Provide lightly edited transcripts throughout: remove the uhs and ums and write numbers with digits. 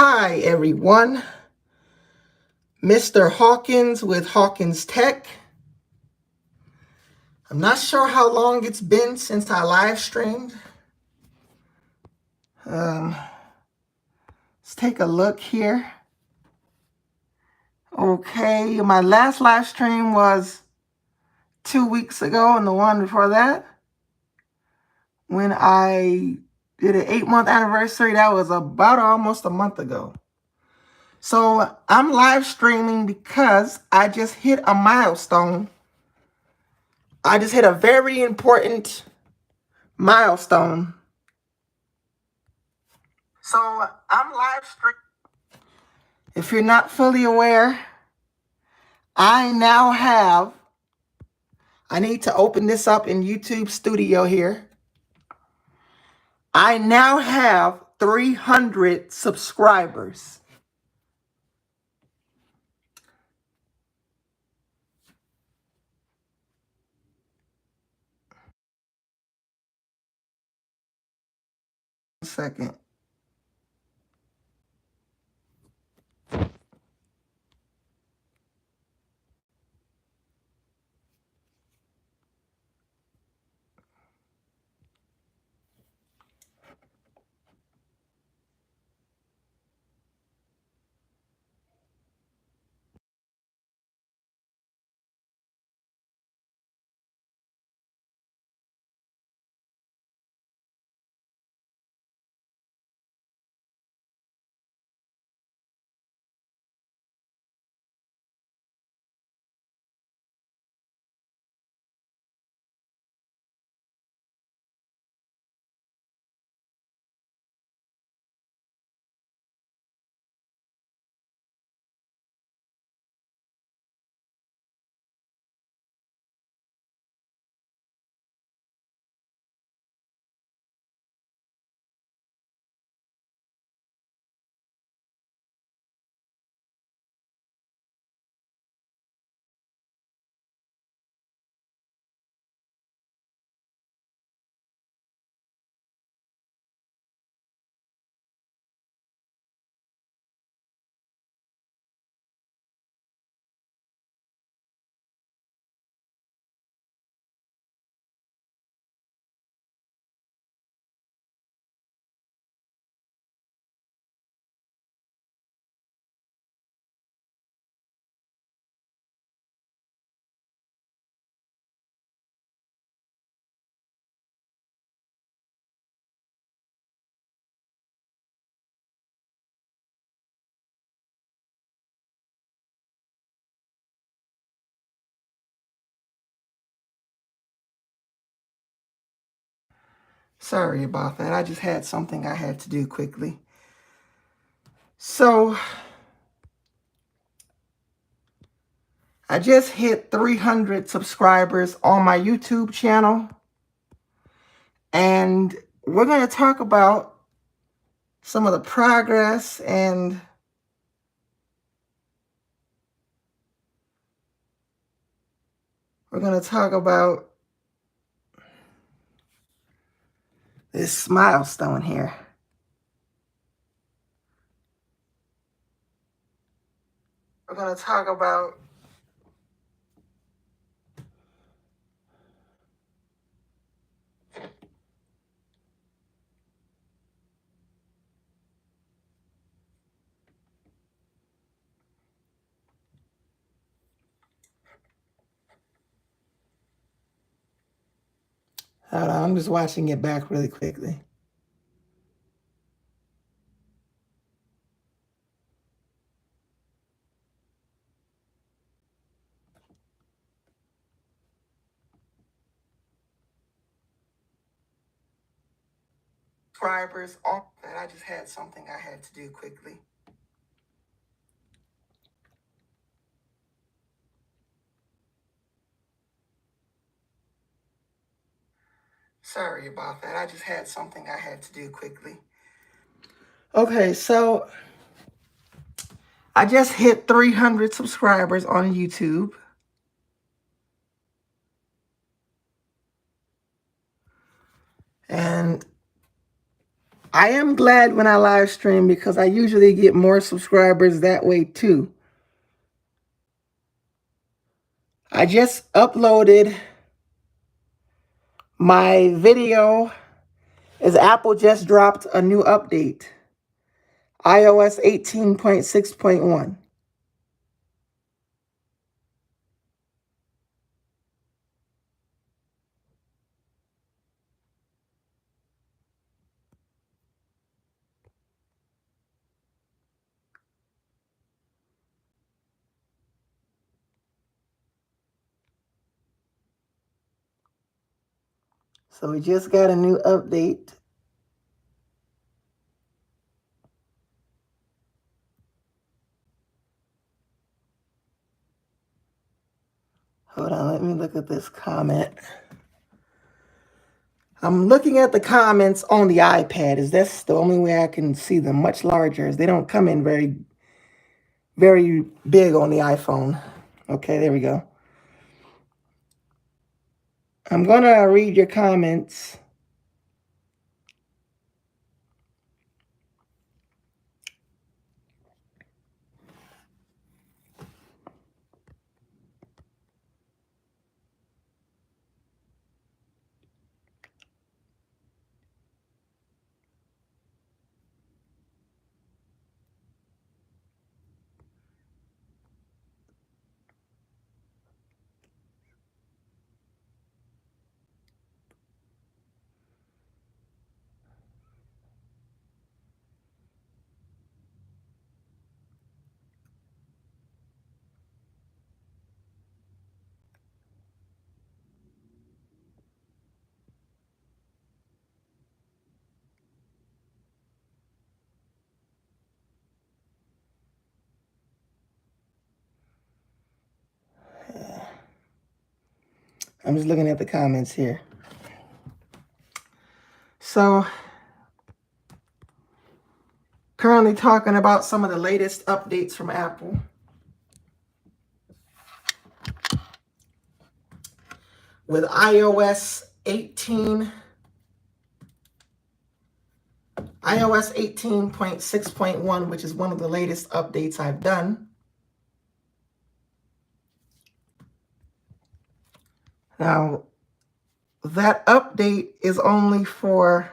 Hi everyone, Mr. Hawkins with Hawkins Tech. I'm not sure how long it's been since I live streamed. Let's take a look here. Okay, my last live stream was 2 weeks ago, and the one before that, when I did an 8-month anniversary, that was about almost a month ago. So I'm live streaming because I just hit a milestone. I just hit a very important milestone. So I'm live streaming. If you're not fully aware, I need to open this up in YouTube Studio here. I now have 300 subscribers. One second. Sorry about that. I just had something I had to do quickly. So I just hit 300 subscribers on my YouTube channel. And we're going to talk about some of the progress, and we're going to talk about this milestone here. We're going to talk about hold on, I'm just watching it back really quickly. Subscribers on that. I just had something I had to do quickly. Sorry about that. I just had something I had to do quickly. Okay, so I just hit 300 subscribers on YouTube. And I am glad when I live stream because I usually get more subscribers that way too. I just uploaded my video as Apple just dropped a new update, iOS 18.6.1. So we just got a new update. Hold on, let me look at this comment. I'm looking at the comments on the iPad. Is that's the only way I can see them much larger? As they don't come in very, very big on the iPhone. Okay, there we go. I'm gonna read your comments. I'm just looking at the comments here. So, currently talking about some of the latest updates from Apple. With iOS 18.6.1, which is one of the latest updates I've done. Now, that update is only for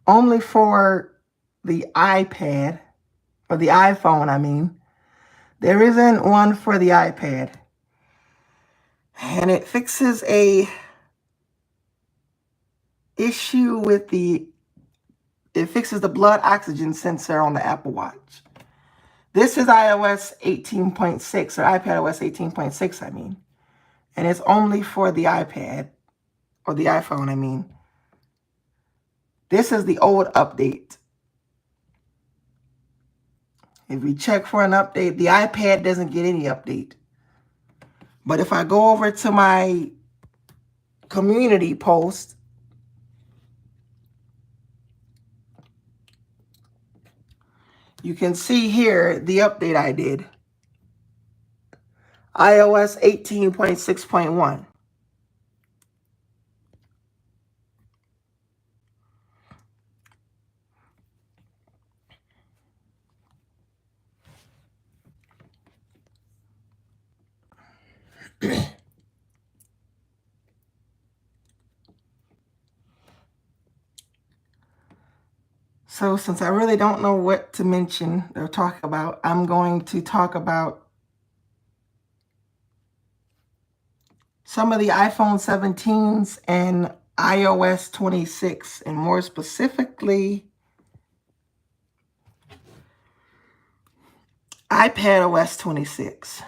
the iPad, or the iPhone, I mean. There isn't one for the iPad. And it fixes a issue with it fixes the blood oxygen sensor on the Apple Watch. This is iOS 18.6, or iPadOS 18.6, I mean. And it's only for the iPad, or the iPhone, I mean. This is the old update. If we check for an update, the iPad doesn't get any update. But if I go over to my community post, you can see here the update I did. iOS 18.6.1. So since I really don't know what to mention or talk about, I'm going to talk about some of the iPhone 17s and iOS 26, and more specifically, iPadOS 26.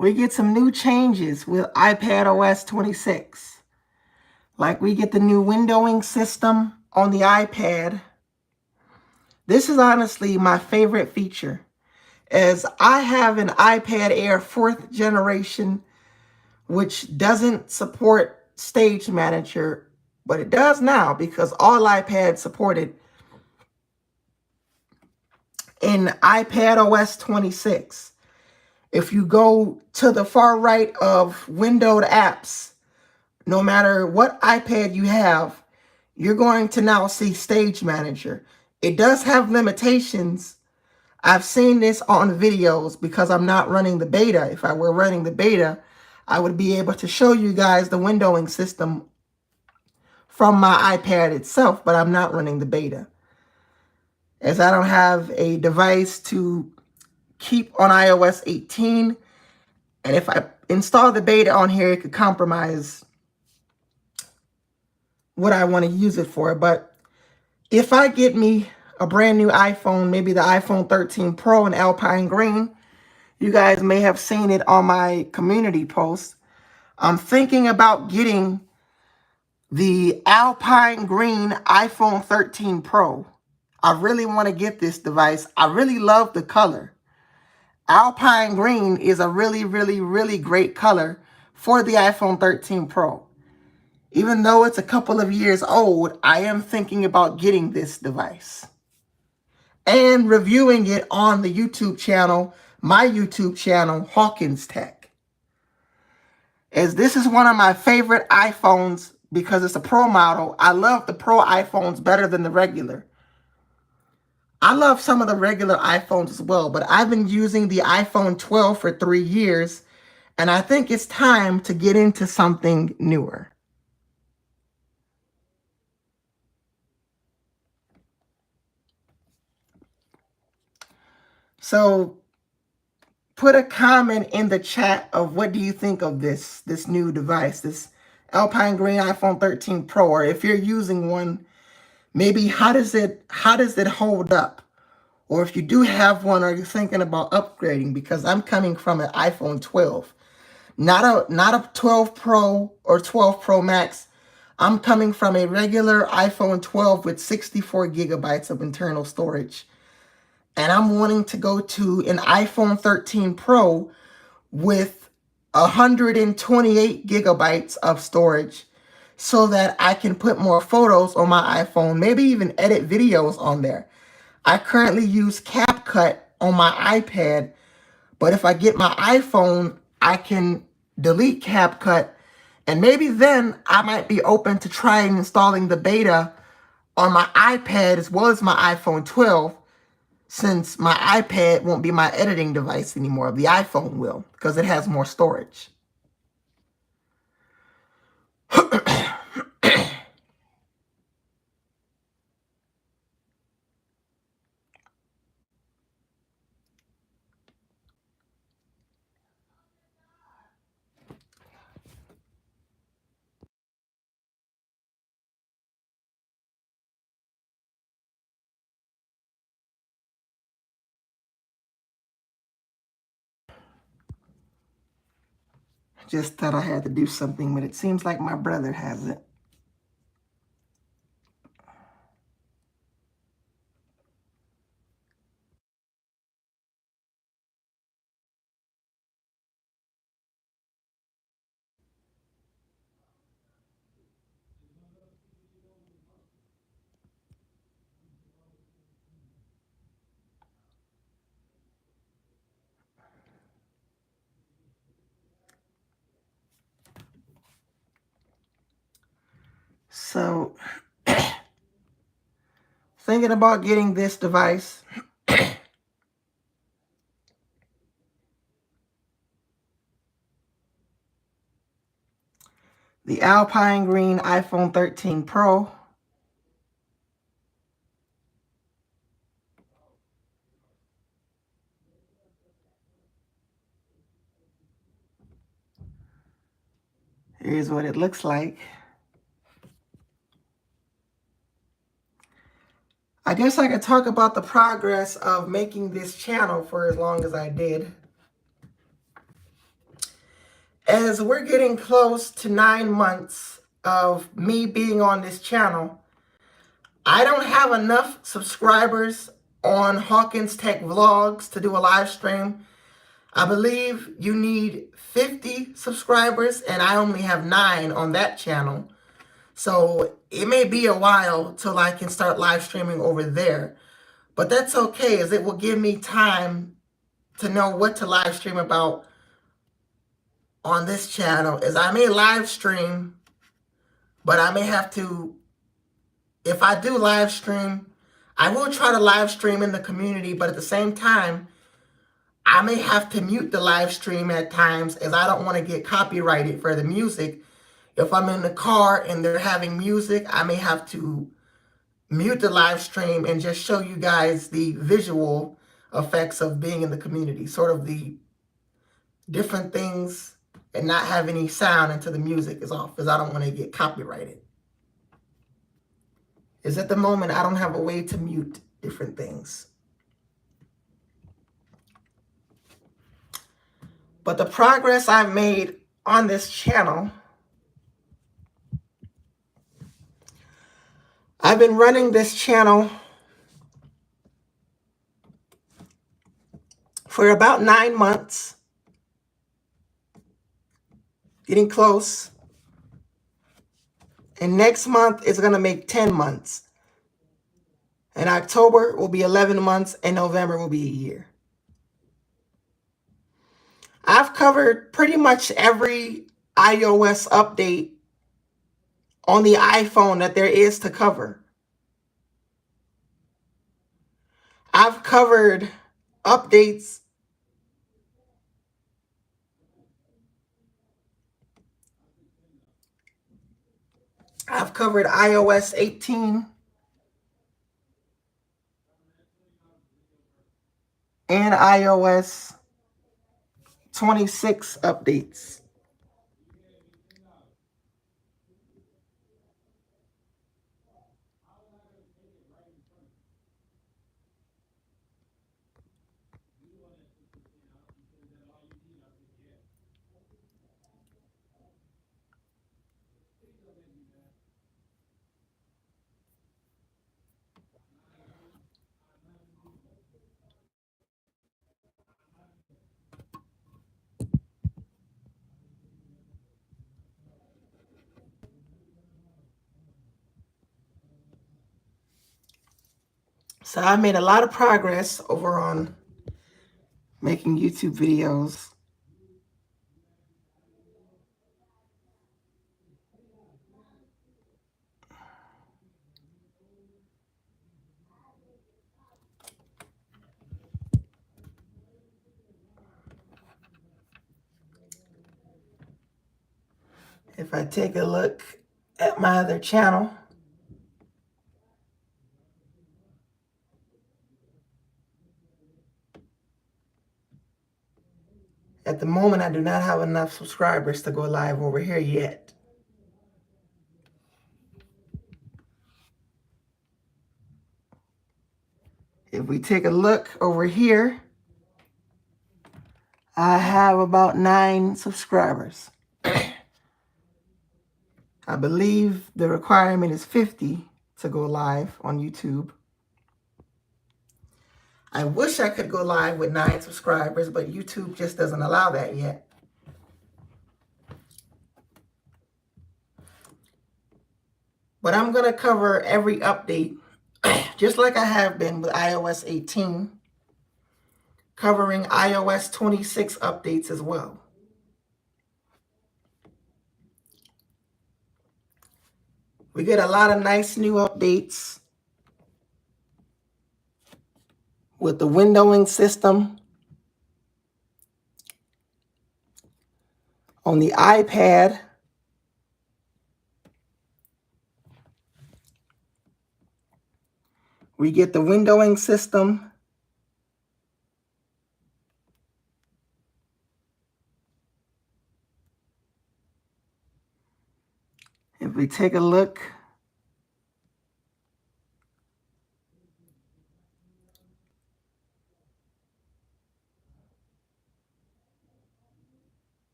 we get some new changes with iPad OS 26. Like we get the new windowing system on the iPad. This is honestly my favorite feature, as I have an iPad Air 4th generation, which doesn't support Stage Manager, but it does now because all iPads support it in iPad OS 26. If you go to the far right of windowed apps, no matter what iPad you have, you're going to now see Stage Manager. It does have limitations. I've seen this on videos because I'm not running the beta. If I were running the beta, I would be able to show you guys the windowing system from my iPad itself, but I'm not running the beta, as I don't have a device to keep on iOS 18. And if I install the beta on here, it could compromise what I want to use it for. But if I get me a brand new iPhone, maybe the iPhone 13 Pro in Alpine Green, you guys may have seen it on my community post. I'm thinking about getting the Alpine Green iPhone 13 Pro. I really want to get this device. I really love the color. Alpine Green is a really, really, really great color for the iPhone 13 Pro. Even though it's a couple of years old, I am thinking about getting this device and reviewing it on the YouTube channel, my YouTube channel, Hawkins Tech. As this is one of my favorite iPhones because it's a Pro model. I love the Pro iPhones better than the regular. I love some of the regular iPhones as well, but I've been using the iPhone 12 for 3 years, and I think it's time to get into something newer. So put a comment in the chat of what do you think of this new device, this Alpine Green iPhone 13 Pro, or if you're using one, maybe how does it hold up? Or if you do have one, are you thinking about upgrading? Because I'm coming from an iPhone 12, not a 12 Pro or 12 Pro Max. I'm coming from a regular iPhone 12 with 64 gigabytes of internal storage. And I'm wanting to go to an iPhone 13 Pro with 128 gigabytes of storage so that I can put more photos on my iPhone, maybe even edit videos on there. I currently use CapCut on my iPad, but if I get my iPhone, I can delete CapCut, and maybe then I might be open to trying installing the beta on my iPad as well as my iPhone 12, since my iPad won't be my editing device anymore. The iPhone will, because it has more storage. Just thought I had to do something, but it seems like my brother has it. So, thinking about getting this device. The Alpine Green iPhone 13 Pro. Here's what it looks like. I guess I could talk about the progress of making this channel for as long as I did. As we're getting close to 9 months of me being on this channel, I don't have enough subscribers on Hawkins Tech Vlogs to do a live stream. I believe you need 50 subscribers, and I only have 9 on that channel. So it may be a while till I can start live streaming over there. But that's okay, as it will give me time to know what to live stream about on this channel. As I may live stream, but I may have to, if I do live stream, I will try to live stream in the community, but at the same time, I may have to mute the live stream at times, as I don't want to get copyrighted for the music. If I'm in the car and they're having music, I may have to mute the live stream and just show you guys the visual effects of being in the community, sort of the different things, and not have any sound until the music is off, because I don't want to get copyrighted. Is at the moment I don't have a way to mute different things. But the progress I've made on this channel, I've been running this channel for about 9 months, getting close. And next month is going to make 10 months. And October will be 11 months, and November will be a year. I've covered pretty much every iOS update on the iPhone that there is to cover. I've covered updates I've covered iOS 18 and iOS 26 updates. So I made a lot of progress over on making YouTube videos. If I take a look at my other channel, at the moment I do not have enough subscribers to go live over here yet. If we take a look over here, I have about 9 subscribers. I believe the requirement is 50 to go live on YouTube. I wish I could go live with 9 subscribers, but YouTube just doesn't allow that yet. But I'm going to cover every update, just like I have been with iOS 18, covering iOS 26 updates as well. We get a lot of nice new updates with the windowing system on the iPad. We get the windowing system if we take a look,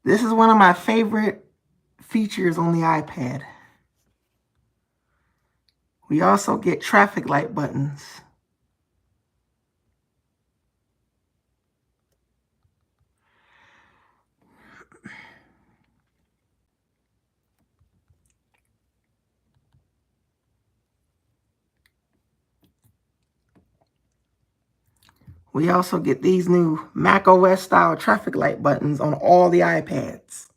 This is one of my favorite features on the iPad. We also get traffic light buttons. We also get these new Mac OS style traffic light buttons on all the iPads.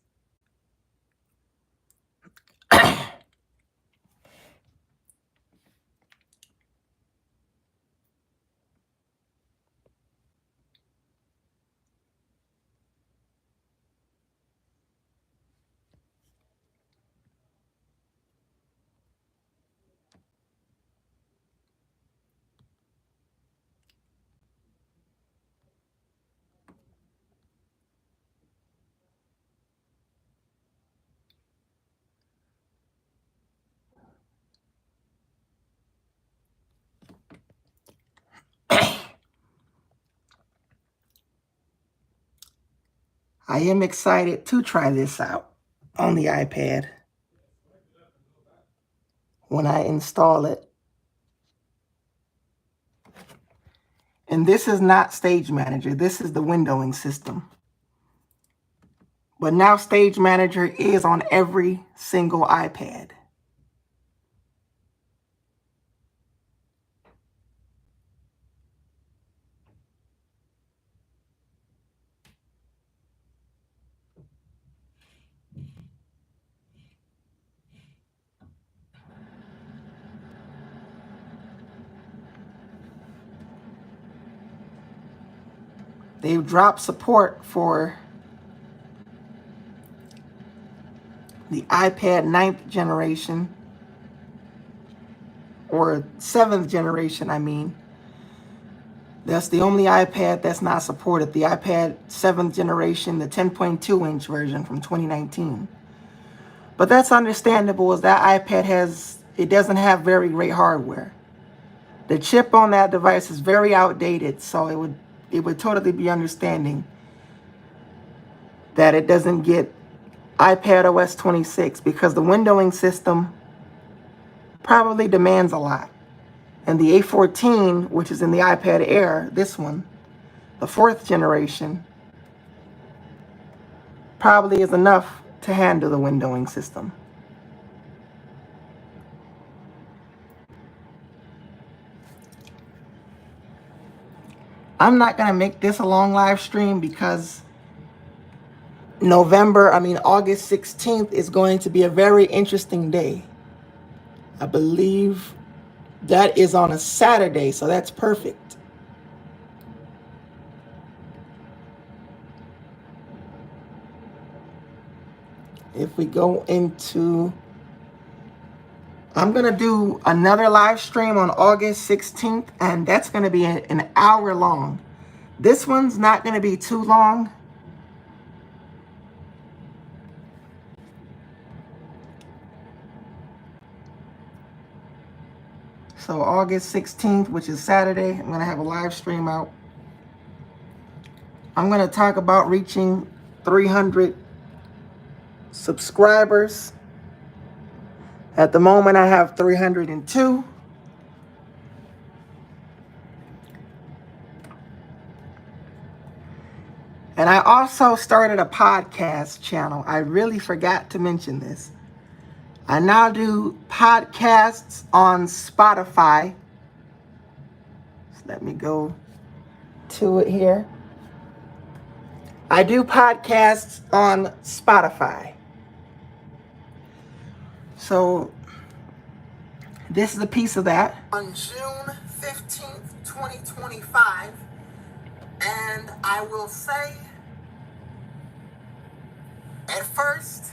I am excited to try this out on the iPad when I install it. And this is not Stage Manager. This is the windowing system. But now Stage Manager is on every single iPad. They've dropped support for the iPad 9th generation, or 7th generation, I mean. That's the only iPad that's not supported. The iPad 7th generation, the 10.2-inch version from 2019. But that's understandable, as that iPad it doesn't have very great hardware. The chip on that device is very outdated, so it would totally be understanding that it doesn't get iPad OS 26, because the windowing system probably demands a lot. And the A14, which is in the iPad Air, this one, the 4th generation, probably is enough to handle the windowing system. I'm not going to make this a long live stream because August 16th is going to be a very interesting day. I believe that is on a Saturday, so that's perfect. If we go into, I'm going to do another live stream on August 16th, and that's going to be an hour long. This one's not going to be too long. So August 16th, which is Saturday, I'm going to have a live stream out. I'm going to talk about reaching 300 subscribers. At the moment, I have 302. And I also started a podcast channel. I really forgot to mention this. I now do podcasts on Spotify. So let me go to it here. I do podcasts on Spotify. So this is a piece of that. On June 15th, 2025. And I will say, at first,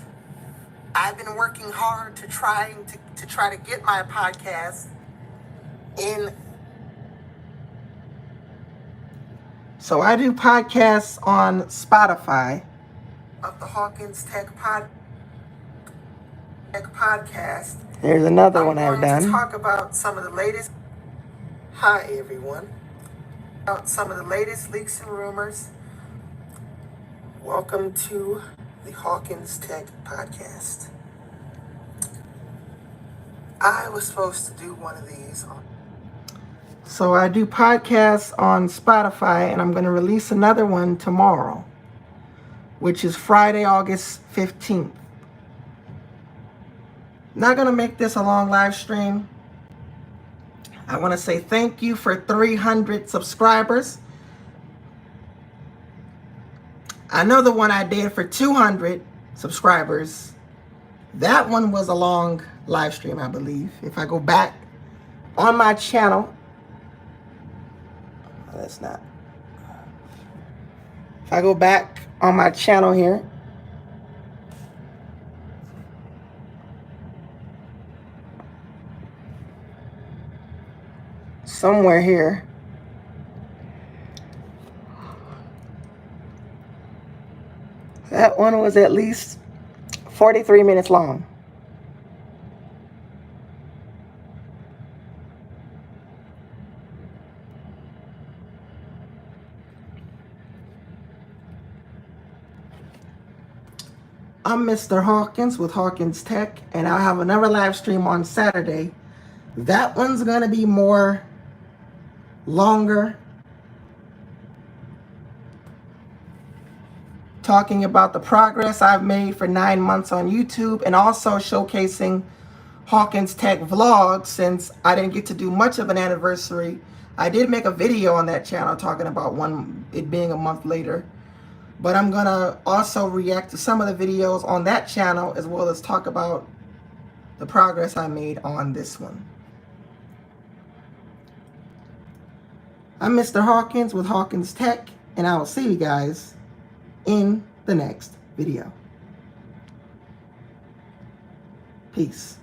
I've been working hard to try to get my podcast in. So I do podcasts on Spotify of the Hawkins podcast. There's another one I've done. Talk about some of the latest. Hi everyone. About some of the latest leaks and rumors. Welcome to the Hawkins Tech Podcast. I was supposed to do one of these So I do podcasts on Spotify, and I'm going to release another one tomorrow, which is Friday, August 15th. Not going to make this a long live stream. I want to say thank you for 300 subscribers. I know the one I did for 200 subscribers, that one was a long live stream, I believe. If I go back on my channel, that's not. If I go back on my channel here, somewhere here, that one was at least 43 minutes long. I'm Mr. Hawkins with Hawkins Tech, and I'll have another live stream on Saturday. That one's going to be more longer, talking about the progress I've made for 9 months on YouTube, and also showcasing Hawkins Tech vlogs, since I didn't get to do much of an anniversary. I did make a video on that channel talking about it being a month later. But I'm going to also react to some of the videos on that channel, as well as talk about the progress I made on this one. I'm Mr. Hawkins with Hawkins Tech, and I will see you guys in the next video. Peace.